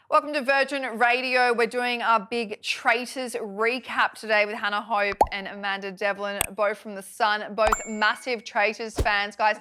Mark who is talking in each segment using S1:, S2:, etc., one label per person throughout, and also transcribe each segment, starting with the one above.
S1: Welcome to Virgin Radio. We're doing our big Traitors recap today with Hannah Hope and Amanda Devlin, both from The Sun, both massive Traitors fans, guys.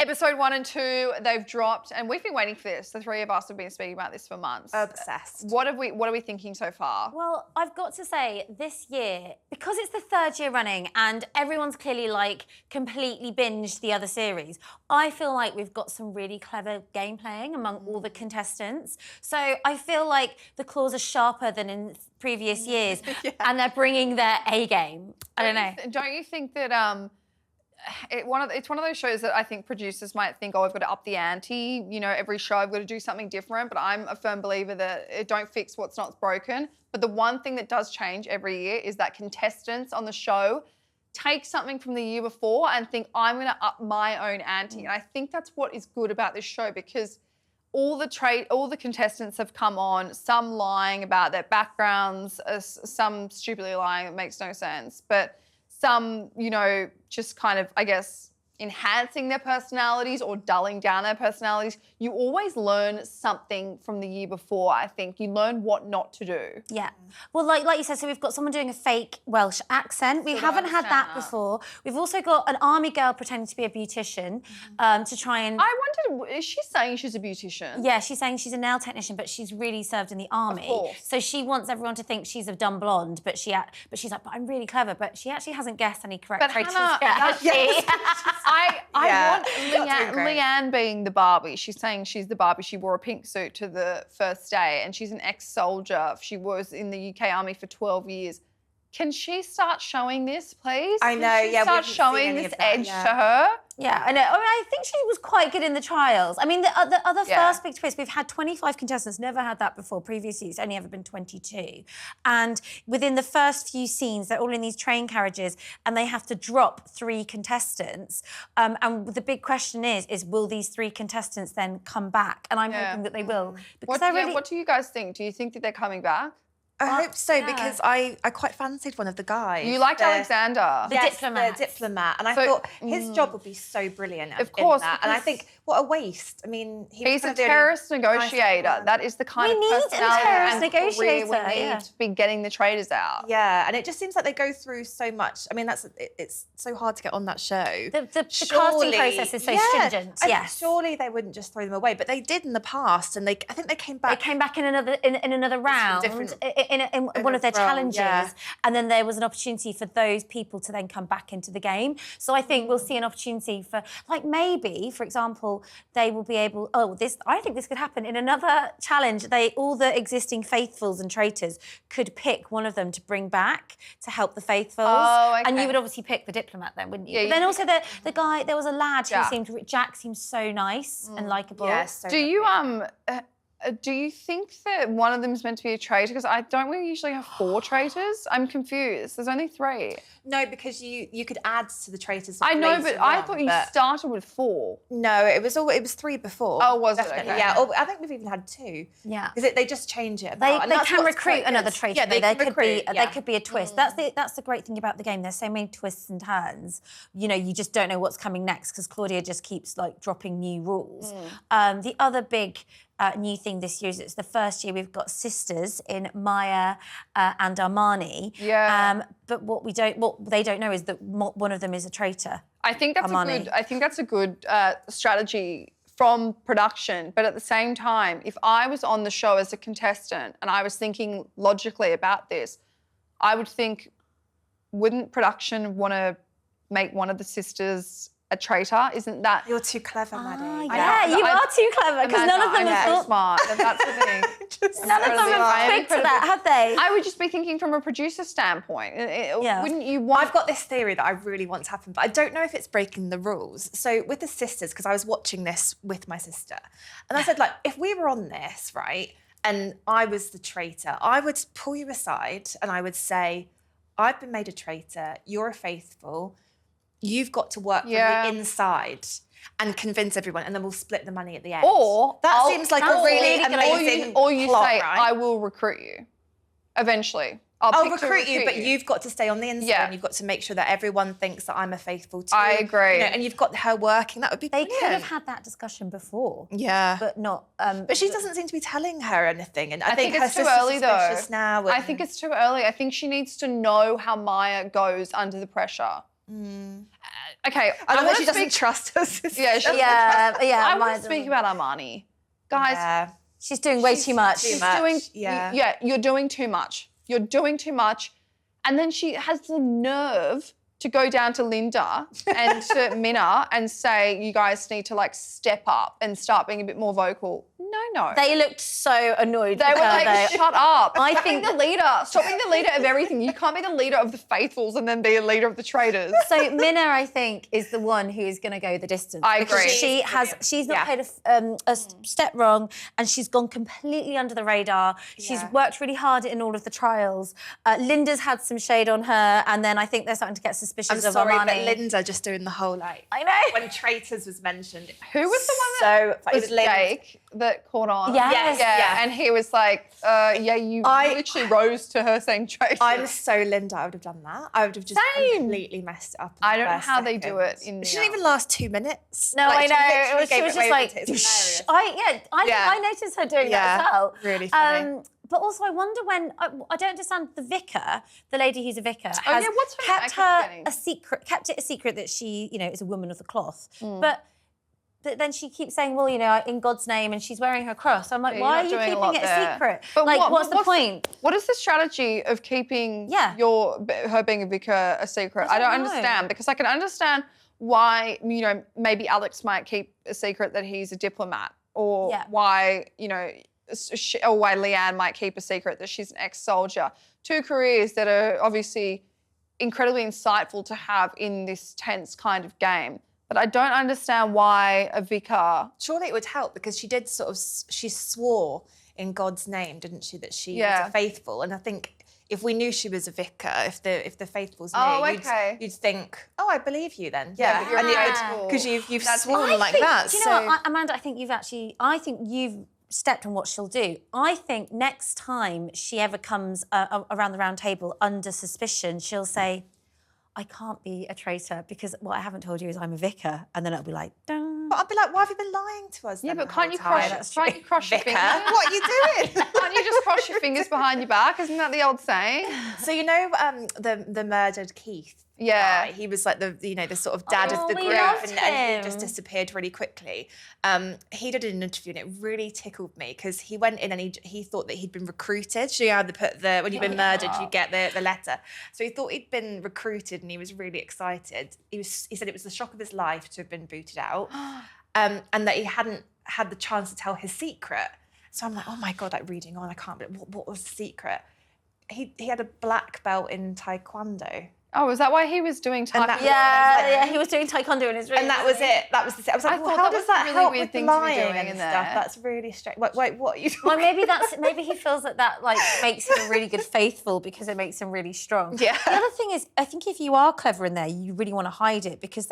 S1: Episode 1 and 2, they've dropped, and we've been waiting for this. The three of us have been speaking about this for months.
S2: Obsessed.
S1: What are we thinking so far?
S3: Well, I've got to say, this year, because it's the third year running and everyone's clearly like completely binged the other series, I feel like we've got some really clever game playing among all the contestants. So I feel like the claws are sharper than in previous years, and they're bringing their A game. I don't know.
S1: Don't you think that it's one of those shows that I think producers might think, oh, I've got to up the ante. You know, every show I've got to do something different. But I'm a firm believer that it don't fix what's not broken. But the one thing that does change every year is that contestants on the show take something from the year before and think, I'm going to up my own ante. And I think that's what is good about this show, because all the contestants have come on, some lying about their backgrounds, some stupidly lying that makes no sense, but some, you know, just kind of, I guess, enhancing their personalities or dulling down their personalities. You always learn something from the year before, I think. You learn what not to do.
S3: Yeah. Well, like you said, so we've got someone doing a fake Welsh accent. We haven't had that before. We've also got an army girl pretending to be a beautician to try and...
S1: I wondered, is she saying she's a beautician?
S3: Yeah, she's saying she's a nail technician, but she's really served in the army.
S1: Of course.
S3: So she wants everyone to think she's a dumb blonde, but she's like, but I'm really clever. But she actually hasn't guessed any correct traitors yet, has she?
S1: I want Leanne being the Barbie. She's saying she's the Barbie. She wore a pink suit to the first day, and she's an ex-soldier. She was in the UK Army for 12 years. Can she start showing this, please?
S2: I know,
S1: Can she start showing this edge to her?
S3: Yeah, I know. I mean, I think she was quite good in the trials. I mean, the other first big twist, we've had 25 contestants, never had that before. Previously, it's only ever been 22. And within the first few scenes, they're all in these train carriages and they have to drop 3 contestants. And the big question is will these 3 contestants then come back? And I'm hoping that they will. Because
S1: what do you guys think? Do you think that they're coming back?
S2: I hope so, because I quite fancied one of the guys.
S1: You liked Alexander.
S3: The diplomat.
S2: The diplomat. And I thought his job would be so brilliant
S1: of course,
S2: in that. And I think, what a waste. I mean,
S1: he's a terrorist negotiator. That is the kind of personality and
S3: negotiator
S1: we need to be getting the traitors out.
S2: Yeah, and it just seems like they go through so much. I mean, it's so hard to get on that show.
S3: The casting process is so stringent. Yes.
S2: Surely they wouldn't just throw them away, but they did in the past, and I think they came back.
S3: They came back in another round. In one of their challenges, and then there was an opportunity for those people to then come back into the game. So I think we'll see an opportunity for, like, maybe, for example, they will be able, I think this could happen in another challenge. All the existing faithfuls and traitors could pick one of them to bring back to help the faithfuls.
S1: Oh, okay.
S3: And you would obviously pick the diplomat then, wouldn't you?
S1: Yeah,
S3: but then also the guy, there was a lad
S1: Jack.
S3: Jack seemed so nice and likeable.
S2: Yes. So
S1: Do you think that one of them is meant to be a traitor? Because don't we usually have 4 traitors? I'm confused. There's only 3.
S2: No, because you could add to the traitors.
S1: I know, but I thought you started with 4.
S2: No, it was 3 before.
S1: Oh, was
S2: definitely.
S1: it? Okay.
S2: Yeah, or I think we've even had 2.
S3: Yeah,
S2: because they just change it.
S3: They can recruit another traitor.
S2: Yeah,
S3: there could be a twist. That's the great thing about the game. There's so many twists and turns. You know, you just don't know what's coming next because Claudia just keeps like dropping new rules. The other big new thing this year is it's the first year we've got sisters in Maya and Armani.
S1: Yeah.
S3: But what they don't know is that one of them is a traitor.
S1: I think that's a good strategy from production. But at the same time, if I was on the show as a contestant and I was thinking logically about this, I would think, wouldn't production want to make one of the sisters a traitor? Isn't that...
S2: You're too clever, Maddie.
S3: Yeah, you are too clever, because none of them have thought...
S1: smart. That's the thing.
S3: None of them have twigged to that, have they?
S1: I would just be thinking from a producer standpoint. Wouldn't you want...
S2: I've got this theory that I really want to happen, but I don't know if it's breaking the rules. So with the sisters, because I was watching this with my sister, and I said, like, if we were on this, right, and I was the traitor, I would pull you aside and I would say, I've been made a traitor, you're a faithful, you've got to work from the inside and convince everyone, and then we'll split the money at the end.
S1: Or
S2: that seems like a really amazing
S1: or you
S2: plot,
S1: say,
S2: right?
S1: I will recruit you eventually.
S2: I'll recruit you, but you've got to stay on the inside and you've got to make sure that everyone thinks that I'm a faithful too.
S1: I agree.
S2: And you've got her working. That would be brilliant.
S3: They could have had that discussion before.
S2: Yeah.
S3: But not...
S2: but she doesn't seem to be telling her anything. And I think
S1: it's
S2: her
S1: too early, though.
S2: Now.
S1: I think it's too early. I think she needs to know how Maya goes under the pressure. Okay.
S2: I love that she doesn't trust her sister.
S1: Yeah, I want
S3: Maya
S1: to speak about Armani. Guys,
S3: she's doing way too much.
S1: You're doing too much. You're doing too much. And then she has the nerve to go down to Linda and to Minna and say, you guys need to like step up and start being a bit more vocal. No.
S3: They looked so annoyed.
S1: They were like, shut up.
S3: I think
S1: the leader. Stop being the leader of everything. You can't be the leader of the faithfuls and then be a leader of the traitors.
S3: So Minna, I think, is the one who is going to go the distance.
S1: I agree.
S3: She's not played a step wrong, and she's gone completely under the radar. She's worked really hard in all of the trials. Linda's had some shade on her, and then I think they're starting to get suspicious of Armani.
S2: But Linda just doing the whole
S3: I know.
S2: When Traitors was mentioned.
S1: Who was the one that
S2: it was
S1: Jake that caught on?
S3: Yes.
S1: Yeah. And he was like, you literally rose to her saying Traitors.
S2: I'm so Linda. I would have done that. I would have just completely messed it up.
S1: I don't know how they do it.
S2: She didn't even last 2 minutes.
S3: No,
S2: like,
S3: I know. She was just like, I noticed her doing that as well.
S2: Really funny.
S3: But also, I wonder when I don't understand the vicar, the lady who's a vicar, has
S1: what's her
S3: kept it a secret that she, is a woman of the cloth. But then she keeps saying, well, in God's name, and she's wearing her cross. I'm like, why are you keeping it a secret?
S1: But
S3: what's the point?
S1: What is the strategy of keeping her being a vicar a secret? I don't understand, because I can understand why, maybe Alex might keep a secret that he's a diplomat, or why, or why Leanne might keep a secret that she's an ex-soldier. Two careers that are obviously incredibly insightful to have in this tense kind of game. But I don't understand why a vicar...
S2: Surely it would help, because she did she swore in God's name, didn't she, that she was a faithful. And I think if we knew she was a vicar, if the faithfuls knew, you'd think, I believe you then. Yeah, because you've sworn like that.
S3: You know what, Amanda, I think you've stepped on what she'll do. I think next time she ever comes around the round table under suspicion, she'll say, I can't be a traitor because what I haven't told you is I'm a vicar. And then it'll be like, dun.
S2: But I'll be like, why have you been lying to us?
S1: Yeah, but can't you cross your fingers?
S2: What are you doing?
S1: Can't you just cross your fingers behind your back? Isn't that the old saying?
S2: So the murdered Keith.
S1: Yeah,
S2: he was like the sort of dad of the group, and he just disappeared really quickly. He did an interview and it really tickled me, because he went in and he thought that he'd been recruited. So when you've been murdered, you get the letter. So he thought he'd been recruited and he was really excited. He said it was the shock of his life to have been booted out, and that he hadn't had the chance to tell his secret. So I'm like, oh my God, like reading on, I can't believe what was the secret? He had a black belt in Taekwondo.
S1: Oh, is that why he was doing taekwondo?
S3: He was doing taekwondo in his room.
S2: And that was it. That was the. I was like, well, how does that help with lying and stuff? That's really strange. Wait, what are you talking
S3: Well, maybe he feels that like makes him a really good faithful, because it makes him really strong.
S2: Yeah.
S3: The other thing is, I think if you are clever in there, you really want to hide it, because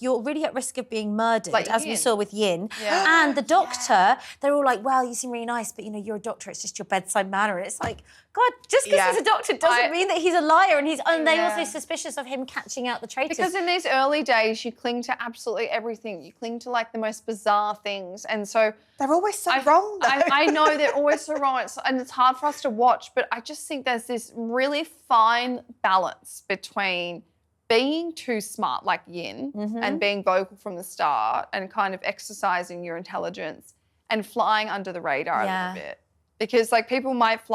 S3: you're really at risk of being murdered, as we saw with Yin. Yeah. And the doctor, they're all like, well, you seem really nice, but you're a doctor. It's just your bedside manner. And it's like, God, just because he's a doctor doesn't mean that he's a liar, and they also suspicious of him catching out the traitors.
S1: Because in these early days, you cling to absolutely everything. You cling to like the most bizarre things, and so
S2: they're always so wrong. Though.
S1: I know they're always so wrong, and it's hard for us to watch. But I just think there's this really fine balance between being too smart, like Yin, and being vocal from the start, and kind of exercising your intelligence, and flying under the radar a little bit. Because like people might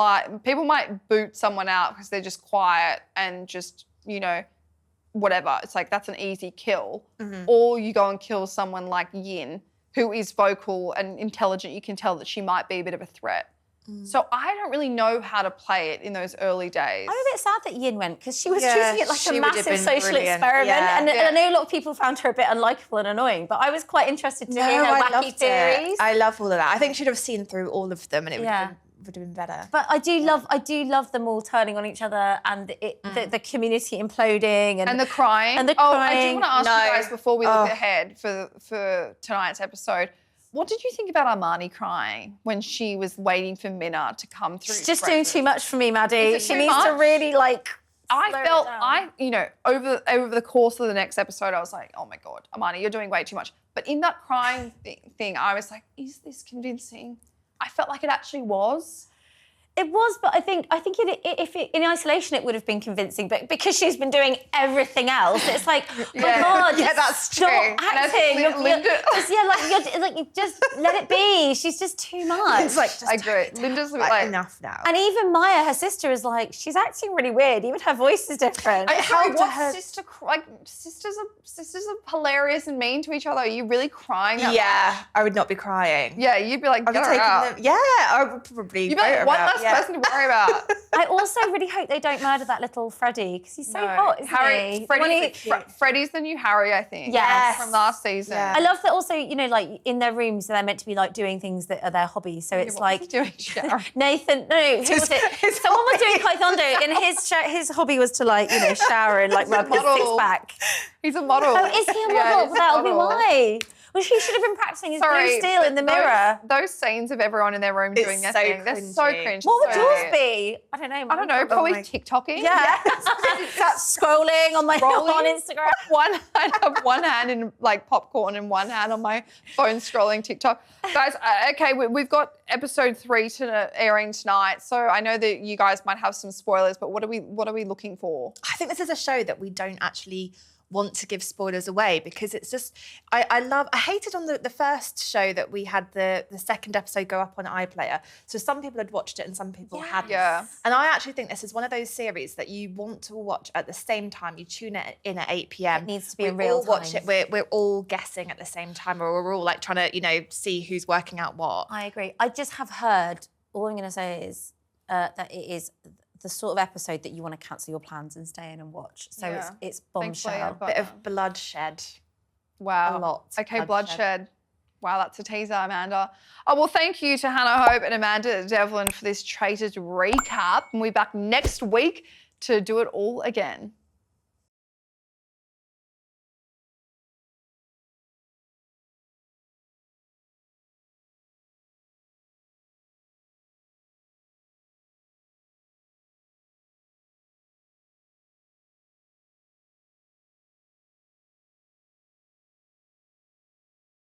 S1: boot someone out because they're just quiet and just, whatever. It's like, that's an easy kill. Or you go and kill someone like Yin, who is vocal and intelligent. You can tell that she might be a bit of a threat. So I don't really know how to play it in those early days.
S3: I'm a bit sad that Yin went, because she was treating it like a massive social experiment. Yeah. And I know a lot of people found her a bit unlikable and annoying, but I was quite interested to hear her wacky theories.
S2: I love all of that. I think she'd have seen through all of them, and it would have been better.
S3: But I do love them all turning on each other, and the community imploding and
S1: the crying.
S3: And the crying.
S1: I do want to ask you guys before we look ahead for tonight's episode. What did you think about Armani crying when she was waiting for Minna to come through?
S3: She's just doing too much for me, Maddie. She needs to
S1: much?
S3: really like.
S1: I felt, over the course of the next episode, I was like, oh my God, Armani, you're doing way too much. But in that crying thing, I was like, is this convincing? I felt like it actually was.
S3: It was, but I think in isolation it would have been convincing. But because she's been doing everything else, it's like, my God,
S2: yeah, that's true.
S3: stop acting. Just let it be. She's just too much.
S2: It's like, just
S1: I agree. Linda's
S2: like enough now.
S3: And even Maya, her sister, is like, she's acting really weird. Even her voice is different.
S1: Sisters are hilarious and mean to each other. Are you really crying?
S2: Yeah, I would not be crying.
S1: Yeah, you'd be like,
S2: I'd be taking them. Yeah, I would probably.
S1: You'd be like, one less person to worry about.
S3: I also really hope they don't murder that little Freddie because he's so hot, isn't he?
S1: Freddie's the new Harry, I think.
S3: Yes.
S1: From last season.
S3: Yeah. I love that also, like in their rooms, they're meant to be like doing things that are their hobbies. So it's like
S1: doing shower.
S3: Nathan, who was it? Someone was doing taekwondo and his hobby was to shower and like rub his six pack.
S1: He's a model.
S3: Oh, is he a model?
S1: Yeah,
S3: That'll be why. Well, he should have been practicing his blue steel in the mirror.
S1: Those scenes of everyone in their room doing their thing, they're so cringe.
S3: What would yours be? I don't know.
S1: Probably TikToking.
S3: Yeah. Scrolling on on Instagram.
S1: One hand in like popcorn and one hand on my phone scrolling TikTok. Guys, okay, we've got episode 3 airing tonight. So I know that you guys might have some spoilers, but what are we looking for?
S2: I think this is a show that we don't actually want to give spoilers away because it's just I hated on the first show that we had the second episode go up on iPlayer. So some people had watched it and some people hadn't.
S1: Yeah.
S2: And I actually think this is one of those series that you want to watch at the same time. You tune it in at 8 p.m.
S3: It needs to be in real time.
S2: Watch it. We're all guessing at the same time, or we're all like trying to see who's working out what.
S3: I agree. I just have heard. All I'm going to say is that it is the sort of episode that you want to cancel your plans and stay in and watch. So it's Bombshell.
S2: A bit of bloodshed.
S1: Wow.
S2: A lot.
S1: Okay, bloodshed. Wow, that's a teaser, Amanda. Oh, well, thank you to Hannah Hope and Amanda Devlin for this Traitors recap. And we'll be back next week to do it all again.